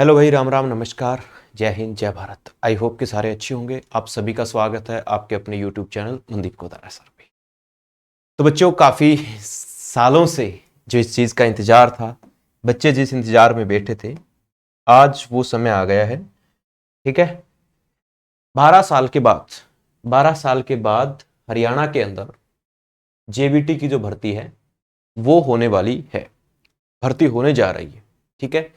Hello भाई, राम राम, नमस्कार, जय हिंद, जय भारत। आई होप कि सारे अच्छे होंगे। आप सभी का स्वागत है आपके अपने यूट्यूब चैनल मनदीप कोतारा सर पे। तो बच्चों, काफ़ी सालों से जो इस चीज़ का इंतज़ार था, बच्चे जिस इंतज़ार में बैठे थे, आज वो समय आ गया है। ठीक है, 12 साल के बाद हरियाणा के अंदर जेबीटी की जो भर्ती है वो होने वाली है, भर्ती होने जा रही है। ठीक है,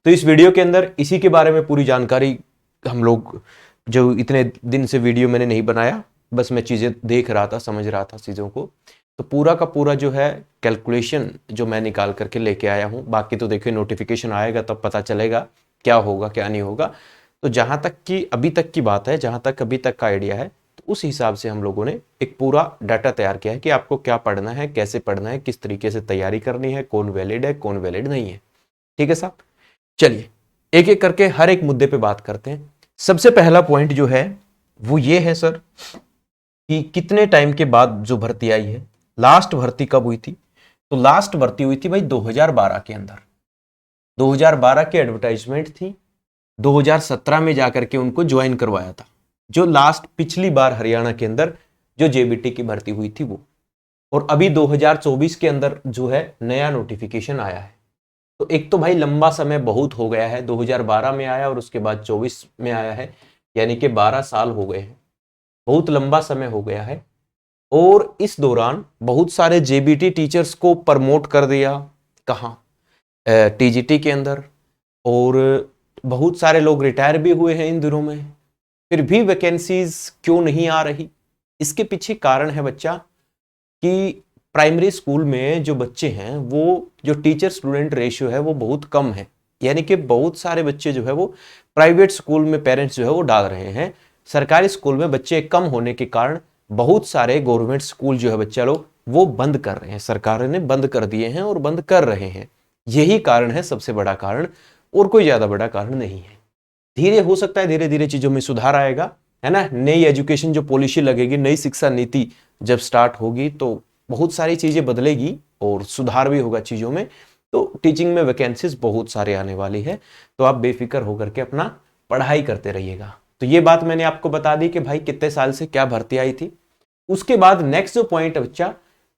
तो इस वीडियो के अंदर इसी के बारे में पूरी जानकारी हम लोग, जो इतने दिन से वीडियो मैंने नहीं बनाया, बस मैं चीज़ें देख रहा था, समझ रहा था चीज़ों को, तो पूरा का पूरा जो है कैलकुलेशन जो मैं निकाल करके लेके आया हूँ। बाकी तो देखिए, नोटिफिकेशन आएगा तब पता चलेगा क्या होगा क्या नहीं होगा। तो जहाँ तक की अभी तक की बात है, जहाँ तक अभी तक का आइडिया है, तो उस हिसाब से हम लोगों ने एक पूरा डाटा तैयार किया है कि आपको क्या पढ़ना है, कैसे पढ़ना है, किस तरीके से तैयारी करनी है, कौन वैलिड है, कौन वैलिड नहीं है। ठीक है साहब, चलिए एक एक करके हर एक मुद्दे पे बात करते हैं। सबसे पहला पॉइंट जो है वो ये है सर कि कितने टाइम के बाद जो भर्ती आई है, लास्ट भर्ती कब हुई थी? तो लास्ट भर्ती हुई थी भाई 2012 के अंदर। 2012 की एडवर्टाइजमेंट थी, 2017 में जाकर के उनको ज्वाइन करवाया था, जो लास्ट पिछली बार हरियाणा के अंदर जो जेबीटी की भर्ती हुई थी वो। और अभी 2024 के अंदर जो है नया नोटिफिकेशन आया है। तो एक तो भाई लंबा समय बहुत हो गया है, 2012 में आया और उसके बाद 24 में आया है, यानी कि 12 साल हो गए हैं, बहुत लंबा समय हो गया है। और इस दौरान बहुत सारे जेबीटी टीचर्स को प्रमोट कर दिया, कहाँ, टीजीटी के अंदर। और बहुत सारे लोग रिटायर भी हुए हैं इन दिनों में, फिर भी वैकेंसीज क्यों नहीं आ रही? इसके पीछे कारण है बच्चा कि प्राइमरी स्कूल में जो बच्चे हैं, वो जो टीचर स्टूडेंट रेशियो है वो बहुत कम है। यानी कि बहुत सारे बच्चे जो है वो प्राइवेट स्कूल में पेरेंट्स जो है वो डाल रहे हैं। सरकारी स्कूल में बच्चे कम होने के कारण बहुत सारे गवर्नमेंट स्कूल जो है बच्चा लोग वो बंद कर रहे हैं, सरकार ने बंद कर दिए हैं और बंद कर रहे हैं। यही कारण है, सबसे बड़ा कारण, और कोई ज्यादा बड़ा कारण नहीं है। धीरे हो सकता है, धीरे धीरे चीजों में सुधार आएगा, है ना। नई एजुकेशन जो पॉलिसी लगेगी, नई शिक्षा नीति जब स्टार्ट होगी तो बहुत सारी चीजें बदलेगी और सुधार भी होगा चीजों में। तो टीचिंग में वैकेंसीज बहुत सारे आने वाली है, तो आप बेफिक्र होकर के अपना पढ़ाई करते रहिएगा। तो ये बात मैंने आपको बता दी कि भाई कितने साल से क्या भर्ती आई थी। उसके बाद नेक्स्ट जो पॉइंट है बच्चा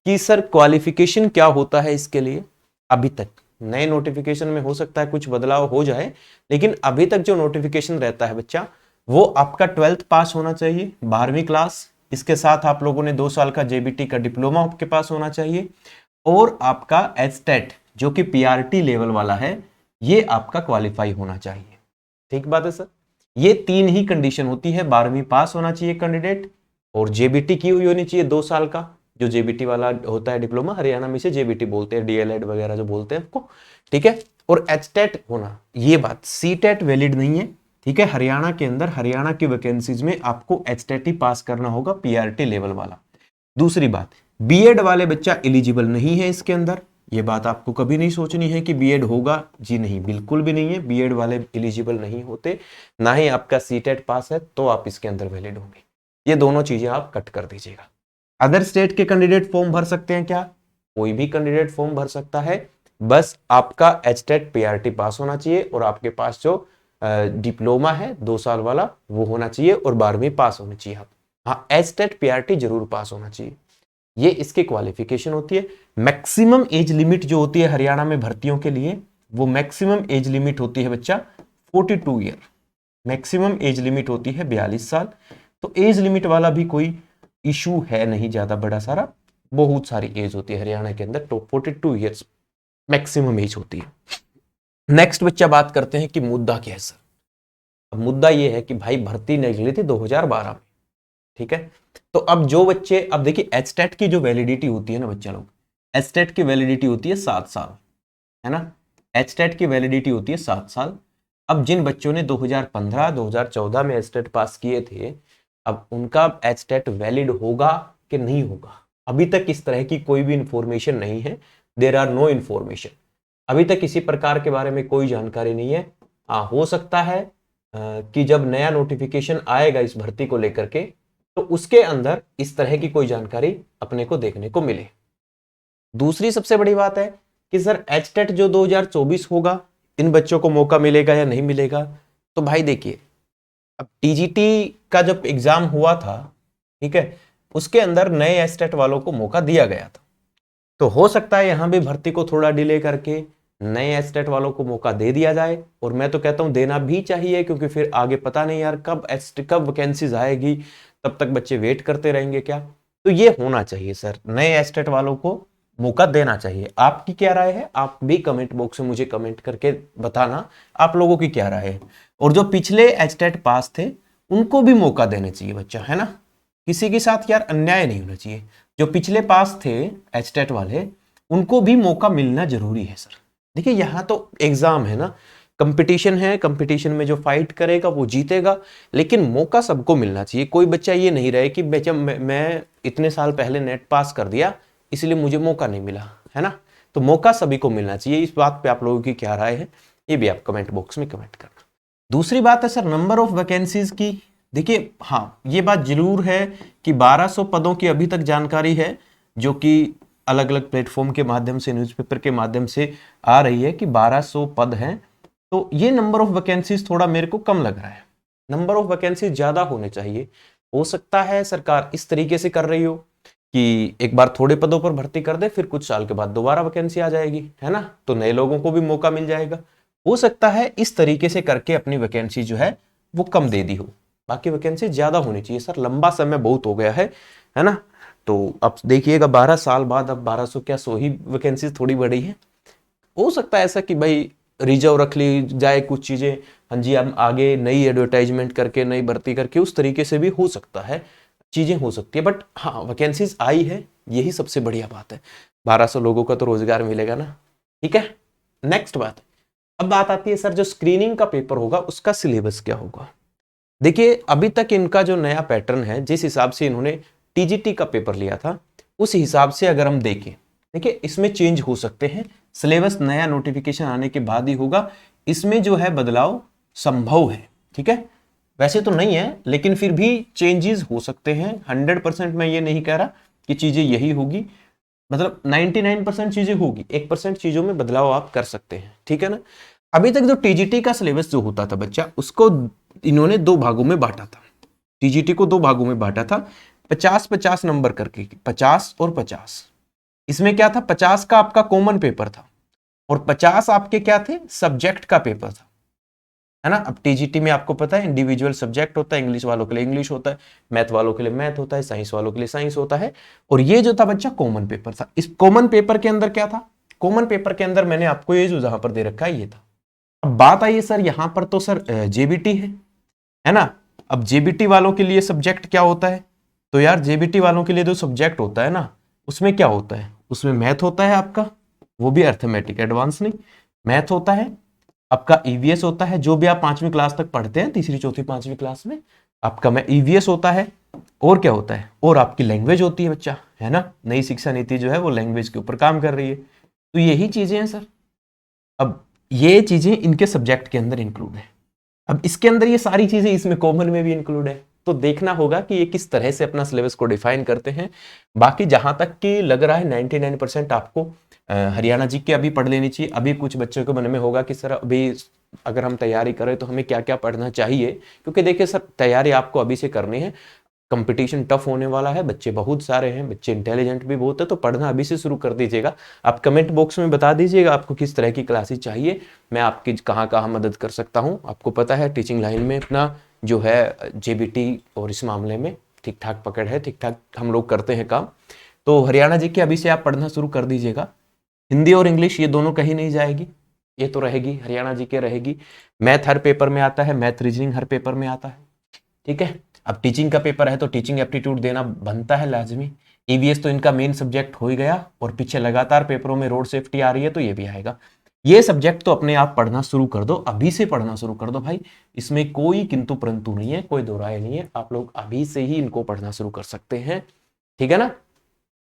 कि सर क्वालिफिकेशन क्या होता है इसके लिए। अभी तक नए नोटिफिकेशन में हो सकता है कुछ बदलाव हो जाए, लेकिन अभी तक जो नोटिफिकेशन रहता है बच्चा, वो आपका 12th पास होना चाहिए, 12वीं क्लास। इसके साथ आप लोगों ने 2 साल का जेबीटी का डिप्लोमा आपके पास होना चाहिए, और आपका एचटेट जो कि पीआरटी लेवल वाला है, ये आपका क्वालिफाई होना चाहिए। ठीक बात है सर, ये 3 ही कंडीशन होती है। 12वीं पास होना चाहिए कैंडिडेट, और जेबीटी की हुई होनी चाहिए 2 साल का, जो जेबीटी वाला होता है डिप्लोमा, हरियाणा में से जेबीटी बोलते हैं, डीएलएड वगैरह जो बोलते हैं आपको। ठीक है, और एचटेट होना, ये बात, सीटेट वैलिड नहीं है। ठीक है, हरियाणा के अंदर हरियाणा की वैकेंसीज में आपको एचटेट ही पास करना होगा, पीआरटी लेवल वाला। दूसरी बात, बीएड वाले बच्चा एलिजिबल नहीं है इसके अंदर। ये बात आपको कभी नहीं सोचनी है कि बीएड होगा, जी नहीं, बिल्कुल भी नहीं है। बीएड वाले एलिजिबल नहीं होते, ना ही आपका सीटेट पास है तो आप इसके अंदर वैलिड होंगे। ये दोनों चीजें आप कट कर दीजिएगा। अदर स्टेट के कैंडिडेट फॉर्म भर सकते हैं क्या? कोई भी कैंडिडेट फॉर्म भर सकता है, बस आपका एचटेट पीआरटी पास होना चाहिए, और आपके पास जो डिप्लोमा है 2 साल वाला वो होना चाहिए, और 12वीं पास होनी चाहिए आप। हाँ, एचटेट पीआरटी जरूर पास होना चाहिए, ये इसकी क्वालिफिकेशन होती है। मैक्सिमम एज लिमिट जो होती है हरियाणा में भर्तियों के लिए, वो मैक्सिमम एज लिमिट होती है बच्चा 42 ईयर। मैक्सिमम एज लिमिट होती है 42 साल। तो एज लिमिट वाला भी कोई इशू है नहीं ज्यादा बड़ा सारा, बहुत सारी एज होती है हरियाणा के अंदर, तो 42 ईयर्स मैक्सिमम एज होती है। नेक्स्ट बच्चा बात करते हैं कि मुद्दा क्या है सर। अब मुद्दा ये है कि भाई भर्ती निकली थी 2012 में। ठीक है, तो अब जो बच्चे, अब देखिए एचटेट की जो वैलिडिटी होती है ना बच्चा लोग, एचटेट की वैलिडिटी होती है 7 साल, है ना। एचटेट की वैलिडिटी होती है 7 साल। अब जिन बच्चों ने 2015 2014 में एचटेट पास किए थे, अब उनका एचटेट वैलिड होगा कि नहीं होगा, अभी तक इस तरह की कोई भी इंफॉर्मेशन नहीं है। देयर आर नो इंफॉर्मेशन, अभी तक किसी प्रकार के बारे में कोई जानकारी नहीं है। हाँ, हो सकता है कि जब नया नोटिफिकेशन आएगा इस भर्ती को लेकर के, तो उसके अंदर इस तरह की कोई जानकारी अपने को देखने को मिले। दूसरी सबसे बड़ी बात है कि सर एचटेट जो 2024 होगा, इन बच्चों को मौका मिलेगा या नहीं मिलेगा, तो भाई देखिए, अब टीजीटी का जब एग्जाम हुआ था, ठीक है, उसके अंदर नए एस्टेट वालों को मौका दिया गया था। तो हो सकता है यहां भी भर्ती को थोड़ा डिले करके नए एस्टेट वालों को मौका दे दिया जाए, और मैं तो कहता हूं देना भी चाहिए, क्योंकि फिर आगे पता नहीं यार कब वैकेंसीज आएगी, तब तक बच्चे वेट करते रहेंगे क्या। तो ये होना चाहिए सर, नए एस्टेट वालों को मौका देना चाहिए। आपकी क्या राय है, आप भी कमेंट बॉक्स में मुझे कमेंट करके बताना आप लोगों की क्या राय है। और जो पिछले एस्टेट पास थे उनको भी मौका देना चाहिए बच्चा, है ना, किसी के साथ यार अन्याय नहीं होना चाहिए। जो पिछले पास थे एस्टेट वाले उनको भी मौका मिलना जरूरी है सर। देखिए यहाँ तो एग्जाम है ना, कंपटीशन है, कंपटीशन में जो फाइट करेगा वो जीतेगा, लेकिन मौका सबको मिलना चाहिए। कोई बच्चा ये नहीं रहे कि मैं इतने साल पहले नेट पास कर दिया इसलिए मुझे मौका नहीं मिला, है ना। तो मौका सभी को मिलना चाहिए। इस बात पे आप लोगों की क्या राय है, ये भी आप कमेंट बॉक्स में कमेंट करना। दूसरी बात है सर नंबर ऑफ वैकेंसीज की। देखिए हाँ, ये बात जरूर है कि 1200 पदों की अभी तक जानकारी है, जो कि अलग अलग प्लेटफॉर्म के माध्यम से, न्यूज़पेपर के माध्यम से आ रही है कि 1200 पद हैं। तो ये नंबर ऑफ वैकेंसीज थोड़ा मेरे को कम लग रहा है, नंबर ऑफ वैकेंसीज ज्यादा होने चाहिए। हो सकता है सरकार इस तरीके से कर रही हो कि एक बार थोड़े पदों पर भर्ती कर दे, फिर कुछ साल के बाद दोबारा वैकेंसी आ जाएगी, है ना, तो नए लोगों को भी मौका मिल जाएगा। हो सकता है इस तरीके से करके अपनी वैकेंसी जो है वो कम दे दी हो, बाकी वैकेंसी ज्यादा होनी चाहिए सर। लंबा समय बहुत हो गया है ना। तो अब देखिएगा 12 साल बाद अब 1200 क्या 100 ही वैकेंसी थोड़ी बढ़ी है। हो सकता है ऐसा कि भाई रिजर्व रख ली जाए कुछ चीजें, हाँ जी, हम आगे नई एडवर्टाइजमेंट करके नई भर्ती करके उस तरीके से भी हो सकता है, चीजें हो सकती है। बट हाँ, वैकेंसीज आई है, यही सबसे बढ़िया बात है। 1200 लोगों का तो रोजगार मिलेगा ना, ठीक है। नेक्स्ट बात, अब बात आती है सर जो स्क्रीनिंग का पेपर होगा उसका सिलेबस क्या होगा। देखिए अभी तक इनका जो नया पैटर्न है, जिस हिसाब से इन्होंने टीजीटी का पेपर लिया था, उस हिसाब से अगर हम देखें, देखिए इसमें चेंज हो सकते हैं। सिलेबस नया नोटिफिकेशन आने के बाद ही होगा, इसमें जो है बदलाव संभव है, ठीक है। वैसे तो नहीं है, लेकिन फिर भी चेंजेस हो सकते हैं। 100% मैं ये नहीं कह रहा कि चीजें यही होगी, मतलब 99% चीजें होगी, 1% चीजों में बदलाव आप कर सकते हैं, ठीक है ना। अभी तक जो टीजीटी का सिलेबस जो होता था बच्चा, उसको इन्होंने दो भागों में बांटा था। टीजीटी को दो भागों में बांटा था, 50-50 नंबर करके, 50 और 50। इसमें क्या था, 50 का आपका कॉमन पेपर था और 50 आपके क्या थे, सब्जेक्ट का पेपर था, है ना। अब टीजीटी में आपको पता है इंडिविजुअल सब्जेक्ट होता है, इंग्लिश वालों के लिए इंग्लिश होता है, मैथ वालों के लिए मैथ होता है, साइंस वालों के लिए साइंस होता है। और ये जो था बच्चा कॉमन पेपर था। इस कॉमन पेपर के अंदर क्या था, कॉमन पेपर के अंदर मैंने आपको ये जो जहां पर दे रखा है ये था। अब बात आई है सर यहां पर तो सर जेबीटी है ना। अब जेबीटी वालों के लिए सब्जेक्ट क्या होता है, तो यार जेबीटी वालों के लिए जो सब्जेक्ट होता है ना, उसमें क्या होता है, उसमें मैथ होता है आपका, वो भी अर्थमेटिक एडवांस नहीं, मैथ होता है आपका, ईवीएस होता है, जो भी आप 5वीं क्लास तक पढ़ते हैं, तीसरी चौथी 5वीं क्लास में आपका में ईवीएस होता है। और क्या होता है, और आपकी लैंग्वेज होती है बच्चा, है ना। नई शिक्षा नीति जो है वो लैंग्वेज के ऊपर काम कर रही है। तो यही चीजें हैं सर। अब ये चीजें इनके सब्जेक्ट के अंदर इंक्लूड है। अब इसके अंदर ये सारी चीजें इसमें कॉमन में भी इंक्लूड है, तो देखना होगा कि ये किस तरह से अपना सिलेबस को डिफाइन करते हैं। बाकी जहां तक कि लग रहा है 99% आपको हरियाणा जी के अभी पढ़ लेनी चाहिए। अभी कुछ बच्चों के मन में होगा कि सर अभी अगर हम तैयारी करें तो हमें क्या क्या पढ़ना चाहिए, क्योंकि देखिए सर तैयारी आपको अभी से करनी है। कंपटीशन टफ होने वाला है, बच्चे बहुत सारे हैं, बच्चे इंटेलिजेंट भी बहुत है, तो पढ़ना अभी से शुरू कर दीजिएगा। आप कमेंट बॉक्स में बता दीजिएगा आपको किस तरह की क्लासेस चाहिए, मैं आपकी कहाँ कहाँ मदद कर सकता हूँ। आपको पता है टीचिंग लाइन में अपना जो है जेबीटी और इस मामले में ठीक ठाक पकड़ है, ठीक ठाक हम लोग करते हैं काम। तो हरियाणा जी के अभी से आप पढ़ना शुरू कर दीजिएगा। हिंदी और इंग्लिश ये दोनों कहीं नहीं जाएगी, ये तो रहेगी, हरियाणा जी के रहेगी। मैथ हर पेपर में आता है, मैथ रीजनिंग हर पेपर में आता है, ठीक है। अब टीचिंग का पेपर है तो टीचिंग एप्टीट्यूड देना बनता है लाजमी। ईवीएस तो इनका मेन सब्जेक्ट हो ही गया, और पीछे लगातार पेपरों में रोड सेफ्टी आ रही है तो ये भी आएगा। ये सब्जेक्ट तो अपने आप पढ़ना शुरू कर दो, अभी से पढ़ना शुरू कर दो भाई, इसमें कोई किंतु परंतु नहीं है, कोई दो राय नहीं है। आप लोग अभी से ही इनको पढ़ना शुरू कर सकते हैं, ठीक है ना।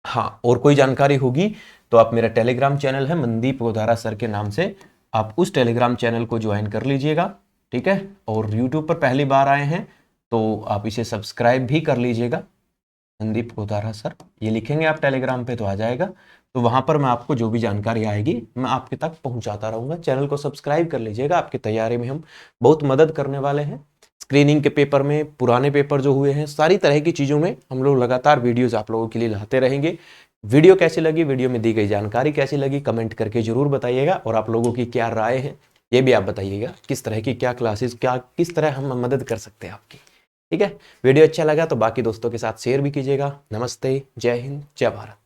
हाँ, और कोई जानकारी होगी तो आप मेरा टेलीग्राम चैनल है मनदीप गोधारा सर के नाम से, आप उस टेलीग्राम चैनल को ज्वाइन कर लीजिएगा, ठीक है। और यूट्यूब पर पहली बार आए हैं तो आप इसे सब्सक्राइब भी कर लीजिएगा, मनदीप गोधारा सर ये लिखेंगे आप टेलीग्राम पे तो आ जाएगा। तो वहाँ पर मैं आपको जो भी जानकारी आएगी मैं आपके तक पहुँचाता रहूँगा। चैनल को सब्सक्राइब कर लीजिएगा, आपकी तैयारी में हम बहुत मदद करने वाले हैं। स्क्रीनिंग के पेपर में, पुराने पेपर जो हुए हैं, सारी तरह की चीज़ों में हम लोग लगातार वीडियोस आप लोगों के लिए लाते रहेंगे। वीडियो कैसी लगी, वीडियो में दी गई जानकारी कैसी लगी, कमेंट करके जरूर बताइएगा। और आप लोगों की क्या राय है ये भी आप बताइएगा, किस तरह की क्या क्लासेस, क्या किस तरह हम मदद कर सकते हैं आपकी। ठीक है, वीडियो अच्छा लगा तो बाकी दोस्तों के साथ शेयर भी कीजिएगा। नमस्ते, जय हिंद, जय भारत।